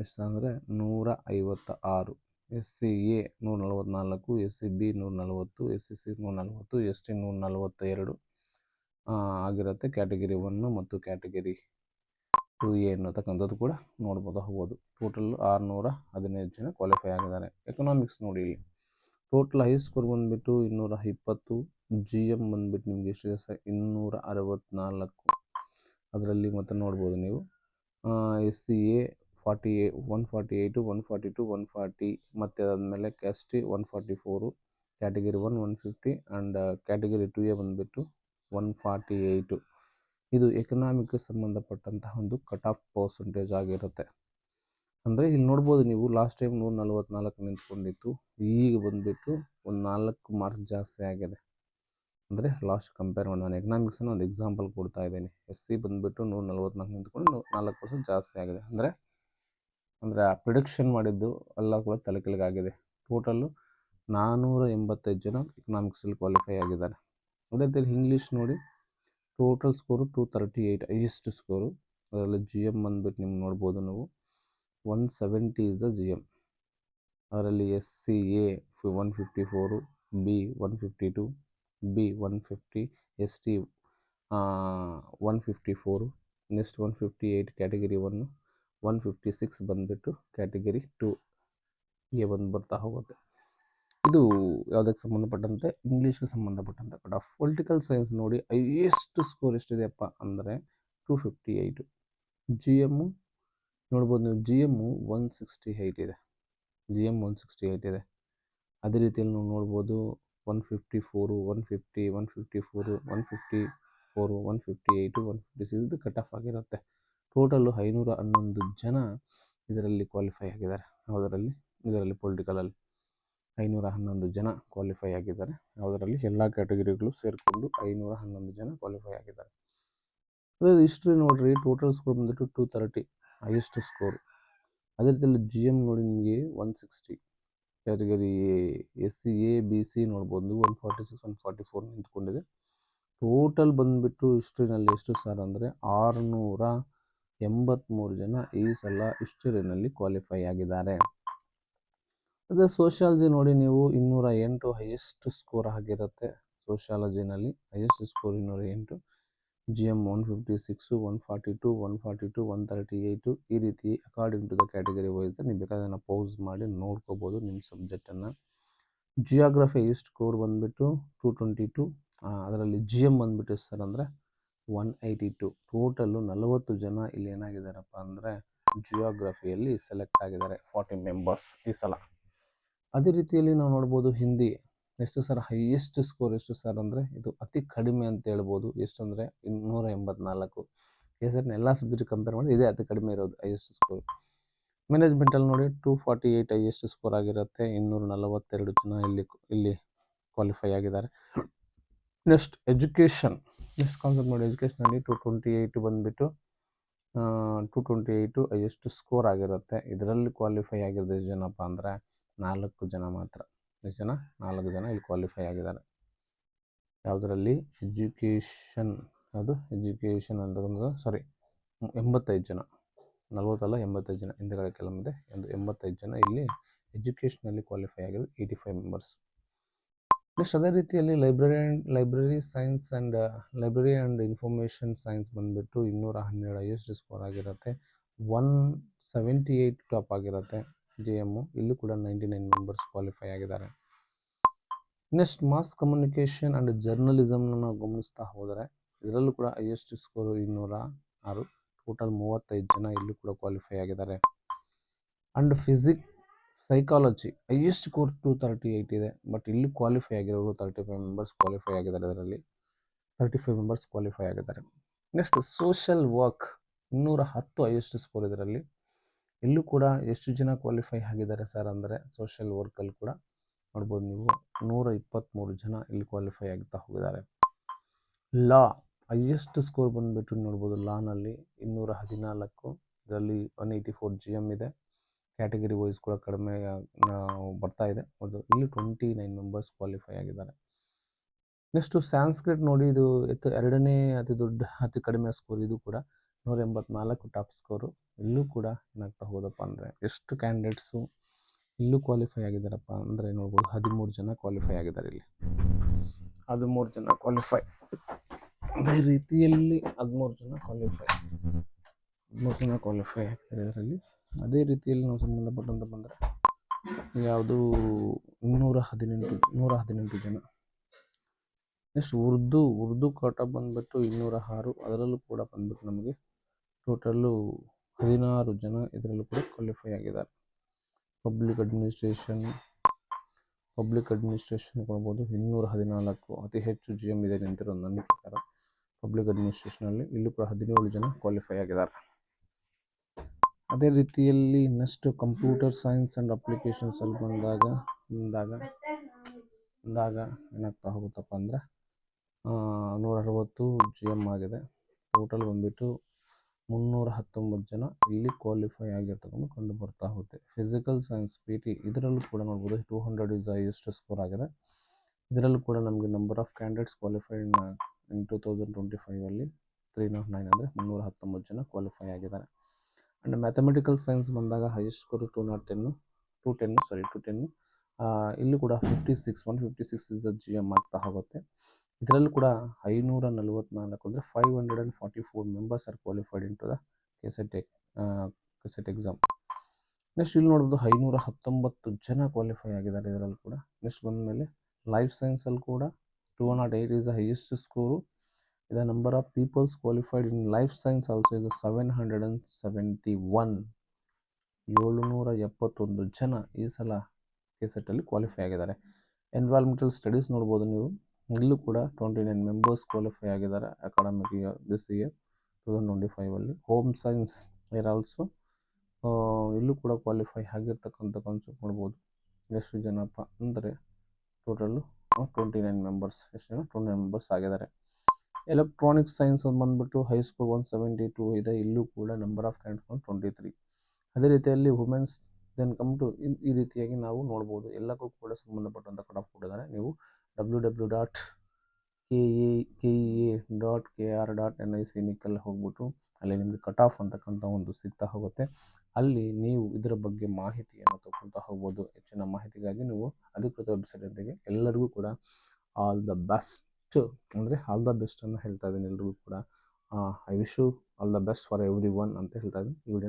ಎಷ್ಟು ಅಂದರೆ 156. SCA 144, SCB 140, SCC 140, ST 142 ಆಗಿರುತ್ತೆ. ಕ್ಯಾಟಗರಿ 1 ಮತ್ತು ಕ್ಯಾಟಗರಿ 2A ಅನ್ನತಕ್ಕಂಥದ್ದು ಕೂಡ ನೋಡ್ಬೋದು. ಟೋಟಲ್ 615 ಜನ ಕ್ವಾಲಿಫೈ ಆಗಿದ್ದಾರೆ. ಎಕನಾಮಿಕ್ಸ್ ನೋಡಿ, ಇಲ್ಲಿ ಟೋಟಲ್ ಹೈ ಸ್ಕೋರ್ ಬಂದುಬಿಟ್ಟು 220. GM ಬಂದುಬಿಟ್ಟು ನಿಮಗೆ ಎಷ್ಟು ಇದೆ ಸರ್? 264. ಅದರಲ್ಲಿ ಮತ್ತೆ ನೋಡ್ಬೋದು ನೀವು SCA 148, 142, 140, ಮತ್ತು ಅದಾದಮೇಲೆ ST 144, category 1 150 and category 2A ಬಂದುಬಿಟ್ಟು 148. ಇದು ಎಕನಾಮಿಕ್ಗೆ ಸಂಬಂಧಪಟ್ಟಂತಹ ಒಂದು ಕಟ್ ಆಫ್ ಪರ್ಸೆಂಟೇಜ್ ಆಗಿರುತ್ತೆ. ಅಂದರೆ ಇಲ್ಲಿ ನೋಡ್ಬೋದು ನೀವು, ಲಾಸ್ಟ್ ಟೈಮ್ 144 ನಿಂತ್ಕೊಂಡಿತ್ತು, ಈಗ ಬಂದುಬಿಟ್ಟು ಒಂದು 4 ಮಾರ್ಕ್ಸ್ ಜಾಸ್ತಿ ಆಗಿದೆ. ಅಂದರೆ ಲಾಸ್ಟ್ ಕಂಪೇರ್ ಮಾಡಿ, ನಾನು ಎಕನಾಮಿಕ್ಸನ್ನು ಒಂದು ಎಕ್ಸಾಂಪಲ್ ಕೊಡ್ತಾ ಇದ್ದೀನಿ. SC ಬಂದುಬಿಟ್ಟು 144 ನಿಂತ್ಕೊಂಡು 4% ಜಾಸ್ತಿ ಆಗಿದೆ. ಅಂದರೆ ಆ ಪ್ರಿಡಿಕ್ಷನ್ ಮಾಡಿದ್ದು ಎಲ್ಲ ಕೂಡ ತಲೆ ಕೆಳಗಾಗಿದೆ. ಟೋಟಲ್ಲು 485 ಜನ ಎಕನಾಮಿಕ್ಸಲ್ಲಿ ಕ್ವಾಲಿಫೈ ಆಗಿದ್ದಾರೆ. ಅದೇ ರೀತಿ ಇಂಗ್ಲೀಷ್ ನೋಡಿ, ಟೋಟಲ್ ಸ್ಕೋರು 238 ಹೈಯೆಸ್ಟ್ ಸ್ಕೋರು. ಅದರಲ್ಲಿ GM ಬಂದುಬಿಟ್ಟು ನಿಮ್ಗೆ ನೋಡ್ಬೋದು ನೀವು 170 ಇಸ್ ದ GM. ಅದರಲ್ಲಿ SCA 154, B 152, B 150, ST 154, next 158 category 1, 156 ಬಂದುಬಿಟ್ಟು ಕ್ಯಾಟಗರಿ 2A ಬರ್ತಾ ಹೋಗುತ್ತೆ. ಇದು ಯಾವುದಕ್ಕೆ ಸಂಬಂಧಪಟ್ಟಂತೆ? ಇಂಗ್ಲೀಷ್ಗೆ ಸಂಬಂಧಪಟ್ಟಂತೆ ಕಟ್ ಆಫ್. ಪೊಲಿಟಿಕಲ್ ಸೈನ್ಸ್ ನೋಡಿ, ಹೈಯೆಸ್ಟ್ ಸ್ಕೋರ್ ಎಷ್ಟಿದೆಯಪ್ಪ ಅಂದರೆ 258. GM ನೋಡ್ಬೋದು ನೀವು, GM 168 ಇದೆ. GM 168 ಇದೆ. ಅದೇ ರೀತಿಯಲ್ಲಿ ನಾವು ನೋಡ್ಬೋದು 154, 150, 154, 154, 158, 156 ಇದು ಕಟ್ ಆಫ್ ಆಗಿರುತ್ತೆ. ಟೋಟಲ್ಲು 511 ಜನ ಇದರಲ್ಲಿ ಕ್ವಾಲಿಫೈ ಆಗಿದ್ದಾರೆ. ಇದರಲ್ಲಿ ಪೊಲಿಟಿಕಲಲ್ಲಿ 511 ಜನ ಕ್ವಾಲಿಫೈ ಆಗಿದ್ದಾರೆ. ಯಾವುದರಲ್ಲಿ? ಎಲ್ಲ ಕ್ಯಾಟಗರಿಗಳು ಸೇರಿಕೊಂಡು 511 ಜನ ಕ್ವಾಲಿಫೈ ಆಗಿದ್ದಾರೆ. ಅದೇ ಹಿಸ್ಟ್ರಿ ನೋಡ್ರಿ, ಟೋಟಲ್ ಸ್ಕೋರ್ ಬಂದುಬಿಟ್ಟು 230 ಹೈಯೆಸ್ಟ್ ಸ್ಕೋರ್. ಅದೇ ರೀತಿಯಲ್ಲಿ GM ನೋಡಿ ನಿಮಗೆ 160. ಕ್ಯಾಟಗರಿ SCA BC ನೋಡ್ಬೋದು 146, 144 ನಿಂತ್ಕೊಂಡಿದೆ. ಟೋಟಲ್ ಬಂದುಬಿಟ್ಟು ಹಿಸ್ಟ್ರಿನಲ್ಲಿ ಎಷ್ಟು ಸರ್ ಅಂದರೆ 683 ಜನ ಈ ಸಲ ಹಿಸ್ಟರಿನಲ್ಲಿ ಕ್ವಾಲಿಫೈ ಆಗಿದ್ದಾರೆ. ಅದೇ ಸೋಷಿಯಾಲಜಿ ನೋಡಿ ನೀವು, 208 ಹೈಯೆಸ್ಟ್ ಸ್ಕೋರ್ ಆಗಿರುತ್ತೆ. ಸೋಷಿಯಾಲಜಿನಲ್ಲಿ ಹೈಯೆಸ್ಟ್ ಸ್ಕೋರ್ 208. GM 156, 142, 142, 138 ಈ ರೀತಿ according to the category wise ನೀವು ಬೇಕಾದ್ರೆ ಪೌಸ್ ಮಾಡಿ ನೋಡ್ಕೋಬೋದು ನಿಮ್ಮ ಸಬ್ಜೆಕ್ಟನ್ನು. ಜಿಯೋಗ್ರಫಿ ಹೈಯೆಸ್ಟ್ ಸ್ಕೋರ್ ಬಂದುಬಿಟ್ಟು 222. ಅದರಲ್ಲಿ GM ಬಂದುಬಿಟ್ಟು ಸರ್ ಅಂದರೆ 182. ಟೋಟಲ್ಲು 40 ಜನ ಇಲ್ಲಿ ಏನಾಗಿದ್ದಾರಪ್ಪ ಅಂದರೆ ಜಿಯೋಗ್ರಫಿಯಲ್ಲಿ ಸೆಲೆಕ್ಟ್ ಆಗಿದ್ದಾರೆ, 40 ಮೆಂಬರ್ಸ್ ಈ ಸಲ. ಅದೇ ರೀತಿಯಲ್ಲಿ ನಾವು ನೋಡ್ಬೋದು ಹಿಂದಿ ಎಷ್ಟು ಸರ್ ಹೈಯೆಸ್ಟ್ ಸ್ಕೋರ್ ಎಷ್ಟು ಸರ್ ಅಂದರೆ ಇದು ಅತಿ ಕಡಿಮೆ ಅಂತ ಹೇಳ್ಬೋದು. ಎಷ್ಟು ಅಂದರೆ 284. ಸರ್ ಎಲ್ಲ ಸಬ್ಜೆಕ್ಟ್ ಕಂಪೇರ್ ಮಾಡಿ ಇದೇ ಅತಿ ಕಡಿಮೆ ಇರೋದು ಹೈಯೆಸ್ಟ್ ಸ್ಕೋರ್. ಮ್ಯಾನೇಜ್ಮೆಂಟಲ್ಲಿ ನೋಡಿ 248 ಹೈಯೆಸ್ಟ್ ಸ್ಕೋರ್ ಆಗಿರುತ್ತೆ. 242 ಜನ ಇಲ್ಲಿ ಕ್ವಾಲಿಫೈ ಆಗಿದ್ದಾರೆ. ನೆಕ್ಸ್ಟ್ ಎಜುಕೇಷನ್, ನೆಕ್ಸ್ಟ್ ಕಾನ್ಸೆಪ್ಟ್ ನೋಡಿ, ಎಜುಕೇಷನಲ್ಲಿ 228 ಬಂದುಬಿಟ್ಟು 228 ಹೈಯೆಸ್ಟ್ ಸ್ಕೋರ್ ಆಗಿರುತ್ತೆ. ಇದರಲ್ಲಿ ಕ್ವಾಲಿಫೈ ಆಗಿರೋದು ಎಷ್ಟು ಜನಪ್ಪ ಅಂದರೆ 4 ಜನ ಮಾತ್ರ. ಎಷ್ಟು ಜನ? 4 ಜನ ಇಲ್ಲಿ ಕ್ವಾಲಿಫೈ ಆಗಿದ್ದಾರೆ. ಯಾವುದರಲ್ಲಿ? ಎಜುಕೇಷನ್. ಅದು ಎಜುಕೇಷನ್ ಅಂತಂದ್ರೆ 85 ಜನ, 40 ಅಲ್ಲ 85 ಜನ, ಹಿಂದೆಗಡೆ ಕೆಲವೊಂದಿದೆ. 85 ಜನ ಇಲ್ಲಿ ಎಜುಕೇಷನಲ್ಲಿ ಕ್ವಾಲಿಫೈ ಆಗಿರೋದು, 85 ಮೆಂಬರ್ಸ್. ನೆಕ್ಸ್ಟ್ ಅದೇ ರೀತಿಯಲ್ಲಿ library science and library and information science ಬಂದುಬಿಟ್ಟು 212 ಹೈಯೆಸ್ಟ್ ಸ್ಕೋರ್ ಆಗಿರುತ್ತೆ. 178 ಟಾಪ್ ಆಗಿರುತ್ತೆ. GM ಇಲ್ಲೂ ಕೂಡ 99 ಮೆಂಬರ್ಸ್ ಕ್ವಾಲಿಫೈ ಆಗಿದ್ದಾರೆ. ನೆಕ್ಸ್ಟ್ ಮಾಸ್ ಕಮ್ಯುನಿಕೇಷನ್ ಆ್ಯಂಡ್ ಜರ್ನಲಿಸಮ್ನ ನಾವು ಗಮನಿಸ್ತಾ ಹೋದರೆ ಇದರಲ್ಲೂ ಕೂಡ ಹೈಯೆಸ್ಟ್ ಸ್ಕೋರು 206. ಟೋಟಲ್ 35 ಜನ ಇಲ್ಲೂ ಕೂಡ ಕ್ವಾಲಿಫೈ ಆಗಿದ್ದಾರೆ. ಆ್ಯಂಡ್ ಸೈಕಾಲಜಿ ಹೈಯೆಸ್ಟ್ ಸ್ಕೋರ್ 238 ಇದೆ. ಬಟ್ ಇಲ್ಲಿ ಕ್ವಾಲಿಫೈ ಆಗಿರೋರು 35 ಮೆಂಬರ್ಸ್ ಕ್ವಾಲಿಫೈ ಆಗಿದ್ದಾರೆ. ಇದರಲ್ಲಿ 35 ಮೆಂಬರ್ಸ್ ಕ್ವಾಲಿಫೈ ಆಗಿದ್ದಾರೆ. Next social work 210 highest score. ಇದರಲ್ಲಿ ಇಲ್ಲೂ ಕೂಡ ಎಷ್ಟು ಜನ ಕ್ವಾಲಿಫೈ ಆಗಿದ್ದಾರೆ ಸರ್ ಅಂದರೆ ಸೋಷಿಯಲ್ ವರ್ಕಲ್ಲಿ ಕೂಡ ನೋಡ್ಬೋದು ನೀವು 123 ಜನ ಇಲ್ಲಿ ಕ್ವಾಲಿಫೈ ಆಗ್ತಾ ಹೋಗಿದ್ದಾರೆ. ಲಾ ಹೈಯೆಸ್ಟ್ ಸ್ಕೋರ್ ಬಂದುಬಿಟ್ಟು ನೋಡ್ಬೋದು, ಲಾನಲ್ಲಿ 214. ಇದರಲ್ಲಿ 184 GM ಇದೆ. ಕ್ಯಾಟಗರಿ ವೈಸ್ ಕೂಡ ಕಡಿಮೆ ಬರ್ತಾ ಇದೆ. ಇಲ್ಲಿ 29 ಮೆಂಬರ್ಸ್ ಕ್ವಾಲಿಫೈ ಆಗಿದ್ದಾರೆ. ನೆಕ್ಸ್ಟು ಸ್ಯಾನ್ಸ್ಕ್ರಿಟ್ ನೋಡಿ, ಇದು ಎರಡನೇ ಅತಿ ಕಡಿಮೆ ಸ್ಕೋರ್. ಇದು ಕೂಡ 184 ಟಾಪ್ ಸ್ಕೋರು. ಇಲ್ಲೂ ಕೂಡ ಏನಾಗ್ತಾ ಹೋಗೋದಪ್ಪ ಅಂದರೆ ಎಷ್ಟು ಕ್ಯಾಂಡಿಡೇಟ್ಸು ಇಲ್ಲೂ ಕ್ವಾಲಿಫೈ ಆಗಿದ್ದಾರಪ್ಪ ಅಂದರೆ ನೋಡ್ಬೋದು, 13 ಜನ ಕ್ವಾಲಿಫೈ ಆಗಿದ್ದಾರೆ. ಇಲ್ಲಿ 13 ಜನ ಕ್ವಾಲಿಫೈ. ಅದೇ ರೀತಿಯಲ್ಲಿ 13 ಜನ ಕ್ವಾಲಿಫೈ ಆಗ್ತಾರೆ ಇದರಲ್ಲಿ. ಅದೇ ರೀತಿಯಲ್ಲಿ ನಾವು ಸಂಬಂಧಪಟ್ಟಂತ ಬಂದರೆ ಯಾವುದು 118 ಜನ. ನೆಕ್ಸ್ಟ್ ಉರ್ದು ಕೋಟ ಬಂದ್ಬಿಟ್ಟು 206. ಅದರಲ್ಲೂ ಕೂಡ ಬಂದ್ಬಿಟ್ಟು ನಮಗೆ ಟೋಟಲ್ಲು 16 ಜನ ಇದರಲ್ಲೂ ಕೂಡ ಕ್ವಾಲಿಫೈ ಆಗಿದ್ದಾರೆ. ಪಬ್ಲಿಕ್ ಅಡ್ಮಿನಿಸ್ಟ್ರೇಷನ್ ಕೊಡ್ಬೋದು 214. ಅತಿ ಹೆಚ್ಚು GM ಇದೆ ನಿಂತಿರೋದು ನನ್ನ ಪ್ರಕಾರ ಪಬ್ಲಿಕ್ ಅಡ್ಮಿನಿಸ್ಟ್ರೇಷನಲ್ಲಿ. ಇಲ್ಲೂ ಕೂಡ 17 ಜನ ಕ್ವಾಲಿಫೈ ಆಗಿದ್ದಾರೆ. ಅದೇ ರೀತಿಯಲ್ಲಿ next computer science and applications ಅಲ್ಲಿ ಬಂದಾಗ ಏನಾಗ್ತಾ ಹೋಗುತ್ತಪ್ಪ ಅಂದರೆ 160 GM ಆಗಿದೆ. ಟೋಟಲ್ ಬಂದ್ಬಿಟ್ಟು 319 ಜನ ಇಲ್ಲಿ ಕ್ವಾಲಿಫೈ ಆಗಿರ್ತಕ್ಕಂಥ ಕಂಡು ಬರ್ತಾ ಹೋಗುತ್ತೆ. ಫಿಸಿಕಲ್ ಸೈನ್ಸ್ PT ಇದರಲ್ಲೂ ಕೂಡ ನೋಡ್ಬೋದು 200 ಇಸ್ ಹೈಯೆಸ್ಟ್ ಸ್ಕೋರ್ ಆಗಿದೆ. ಇದರಲ್ಲೂ ಕೂಡ ನಮಗೆ ನಂಬರ್ ಆಫ್ ಕ್ಯಾಂಡಿಡೇಟ್ಸ್ ಕ್ವಾಲಿಫೈಡ್ ಇನ್ 2025 ಅಲ್ಲಿ 309 ಅಂದರೆ 319 ಜನ ಕ್ವಾಲಿಫೈ ಆಗಿದ್ದಾರೆ. ಆ್ಯಂಡ್ ಮ್ಯಾಥಮೆಟಿಕಲ್ ಸೈನ್ಸ್ ಬಂದಾಗ ಹೈಯೆಸ್ಟ್ ಸ್ಕೋರ್ 210. ಇಲ್ಲೂ ಕೂಡ 156 ಇಸ್ GM ಆಗ್ತಾ ಹೋಗುತ್ತೆ. ಇದರಲ್ಲೂ ಕೂಡ 544 ಅಂದರೆ 544 members are qualified in to the KSET exam. Next ಇಲ್ಲಿ ನೋಡ್ಬೋದು 519 ಜನ ಕ್ವಾಲಿಫೈ ಆಗಿದ್ದಾರೆ ಇದರಲ್ಲಿ ಕೂಡ. ನೆಕ್ಸ್ಟ್ ಬಂದಮೇಲೆ ಲೈಫ್ ಸೈನ್ಸಲ್ಲಿ ಕೂಡ 208 is the highest score. The number of peoples qualified in life science also is 771. 771 ಜನ ಈ ಸಲ ಕೆಸೆಟ್ಟಲ್ಲಿ ಕ್ವಾಲಿಫೈ ಆಗಿದ್ದಾರೆ. ಎನ್ವಿರಾನ್ಮೆಂಟಲ್ ಸ್ಟಡೀಸ್ ನೋಡ್ಬೋದು ನೀವು, ಇಲ್ಲೂ ಕೂಡ 29 ಮೆಂಬರ್ಸ್ ಕ್ವಾಲಿಫೈ ಆಗಿದ್ದಾರೆ ಅಕಾಡೆಮಿಕ್ ಇಯರ್ ದಿಸ್ ಇಯರ್ 2025 ಅಲ್ಲಿ. ಹೋಮ್ ಸೈನ್ಸ್ ಆಲ್ಸೋ ಇಲ್ಲೂ ಕೂಡ ಕ್ವಾಲಿಫೈ ಆಗಿರ್ತಕ್ಕಂಥ ಕಾನ್ಸೆಪ್ಟ್ ನೋಡ್ಬೋದು. ಎಷ್ಟು ಜನಪ್ಪ ಅಂದರೆ ಟೋಟಲ್ಲು 29 ಮೆಂಬರ್ಸ್. ಎಷ್ಟು ಜನ 29 ಮೆಂಬರ್ಸ್ ಆಗಿದ್ದಾರೆ. ಎಲೆಕ್ಟ್ರಾನಿಕ್ ಸೈನ್ಸ್ ಬಂದ್ಬಿಟ್ಟು ಹೈ ಸ್ಕೋರ್ 172 ಇದೆ. ಇಲ್ಲೂ ಕೂಡ ನಂಬರ್ ಆಫ್ ಕ್ಯಾಂಡಿಡೇಟ್ಸ್ 23. ಅದೇ ರೀತಿಯಲ್ಲಿ ವುಮೆನ್ಸ್ ದೆನ್ ಕಮ್ ಟು ಈ ರೀತಿಯಾಗಿ ನಾವು ನೋಡ್ಬೋದು. ಎಲ್ಲಕ್ಕೂ ಕೂಡ ಸಂಬಂಧಪಟ್ಟಂಥ ಕಟ್ ಆಫ್ ಕೊಟ್ಟಿದ್ದಾರೆ. ನೀವು www.kea.kr.nic ಹೋಗ್ಬಿಟ್ಟು ಅಲ್ಲಿ ನಿಮಗೆ ಕಟ್ ಆಫ್ ಅಂತಕ್ಕಂಥ ಒಂದು ಸಿಗ್ತಾ ಹೋಗುತ್ತೆ. ಅಲ್ಲಿ ನೀವು ಇದರ ಬಗ್ಗೆ ಮಾಹಿತಿಯನ್ನು ತಗೊಳ್ತಾ ಹೋಗ್ಬೋದು. ಹೆಚ್ಚಿನ ಮಾಹಿತಿಗಾಗಿ ನೀವು ಅಧಿಕೃತ ವೆಬ್ಸೈಟ್ ಜೊತೆಗೆ ಎಲ್ಲರಿಗೂ ಕೂಡ ಆಲ್ ದ ಬೆಸ್ಟ್ ಅನ್ನು ಹೇಳ್ತಾ ಇದ್ದೀನಿ. ಎಲ್ರಿಗೂ ಕೂಡ I wish you all the best for everyone ಅಂತ ಹೇಳ್ತಾ ಇದ್ದೀನಿ. ಈ ವಿಡಿಯೋ